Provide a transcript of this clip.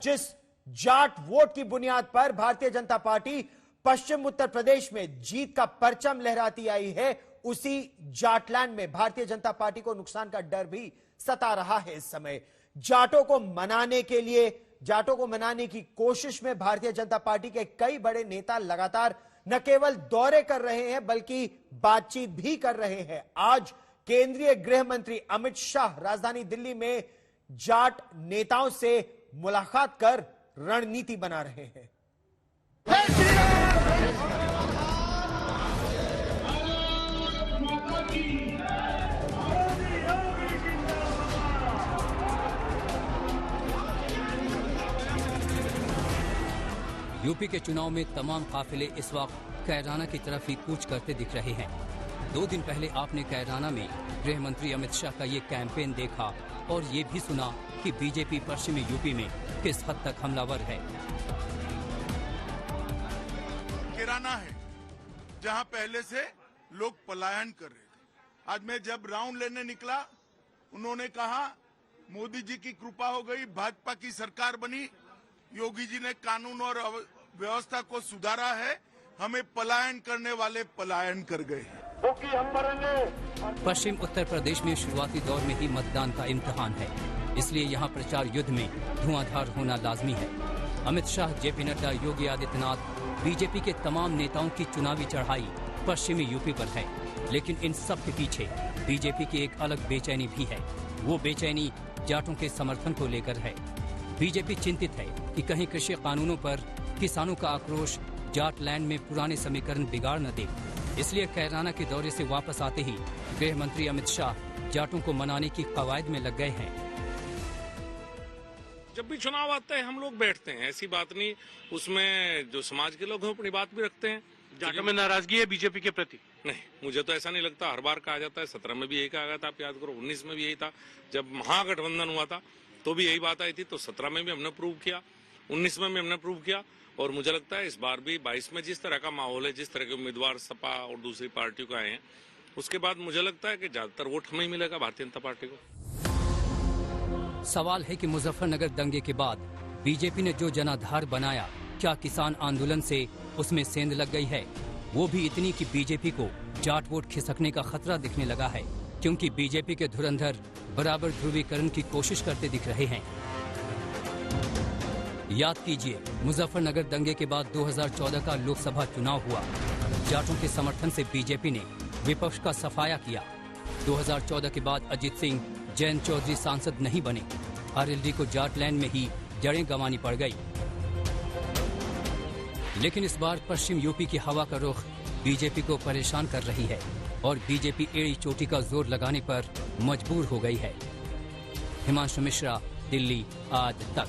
जिस जाट वोट की बुनियाद पर भारतीय जनता पार्टी पश्चिम उत्तर प्रदेश में जीत का परचम लहराती आई है, उसी जाटलैंड में भारतीय जनता पार्टी को नुकसान का डर भी सता रहा है। इस समय जाटों को मनाने के लिए, जाटों को मनाने की कोशिश में भारतीय जनता पार्टी के कई बड़े नेता लगातार न केवल दौरे कर रहे हैं बल्कि बातचीत भी कर रहे हैं। आज केंद्रीय गृह मंत्री अमित शाह राजधानी दिल्ली में जाट नेताओं से मुलाकात कर रणनीति बना रहे हैं। यूपी के चुनाव में तमाम काफिले इस वक्त कैराना की तरफ ही कूच करते दिख रहे हैं। 2 दिन पहले आपने कैराना में गृह मंत्री अमित शाह का ये कैंपेन देखा और ये भी सुना कि बीजेपी पश्चिमी यूपी में किस हद तक हमलावर है। कैराना है जहां पहले से लोग पलायन कर रहे थे। आज मैं जब राउंड लेने निकला, उन्होंने कहा मोदी जी की कृपा हो गई, भाजपा की सरकार बनी, योगी जी ने कानून और व्यवस्था को सुधारा है, हमें पलायन करने वाले पलायन कर गए। पश्चिम उत्तर प्रदेश में शुरुआती दौर में ही मतदान का इम्तिहान है, इसलिए यहाँ प्रचार युद्ध में धुआंधार होना लाजमी है। अमित शाह, जेपी नड्डा, योगी आदित्यनाथ, बीजेपी के तमाम नेताओं की चुनावी चढ़ाई पश्चिमी यूपी पर है, लेकिन इन सब के पीछे बीजेपी की एक अलग बेचैनी भी है। वो बेचैनी जाटों के समर्थन को लेकर है। बीजेपी चिंतित है कि कहीं कृषि कानूनों पर किसानों का आक्रोश जाटलैंड में पुराने समीकरण बिगाड़ न दे। इसलिए कैराना के दौरे से वापस आते ही गृह मंत्री अमित शाह जाटों को मनाने की कवायद में लग गए हैं। जब भी चुनाव आते हैं हम लोग बैठते हैं, ऐसी बात नहीं। उसमें जो समाज के लोग हैं अपनी बात भी रखते हैं। जाटों में नाराजगी है बीजेपी के प्रति? नहीं, मुझे तो ऐसा नहीं लगता। हर बार कहा जाता है, 17 में भी यही कहा गया था, आप याद करो, 19 में भी यही था। जब महागठबंधन हुआ था तो भी यही बात आई थी, तो 17 में भी हमने प्रूव किया, 19 में भी हमने प्रूव किया, और मुझे लगता है इस बार भी 22 में जिस तरह का माहौल है, जिस तरह के उम्मीदवार सपा और दूसरी पार्टियों का आए हैं, उसके बाद मुझे लगता है कि ज्यादातर वोट हमें ही मिलेगा, भारतीय जनता पार्टी को। सवाल है कि मुजफ्फरनगर दंगे के बाद बीजेपी ने जो जनाधार बनाया, क्या किसान आंदोलन से उसमें सेंध लग गई है? वो भी इतनी कि बीजेपी को जाट वोट खिसकने का खतरा दिखने लगा है, क्योंकि बीजेपी के धुरंधर बराबर ध्रुवीकरण की कोशिश करते दिख रहे हैं। याद कीजिए, मुजफ्फरनगर दंगे के बाद 2014 का लोकसभा चुनाव हुआ। जाटों के समर्थन से बीजेपी ने विपक्ष का सफाया किया। 2014 के बाद अजीत सिंह, जयंत चौधरी सांसद नहीं बने। आरएलडी को जाटलैंड में ही जड़ें गंवानी पड़ गई। लेकिन इस बार पश्चिम यूपी की हवा का रुख बीजेपी को परेशान कर रही है और बीजेपी एड़ी चोटी का जोर लगाने पर मजबूर हो गई है। हिमांशु मिश्रा, दिल्ली आज तक।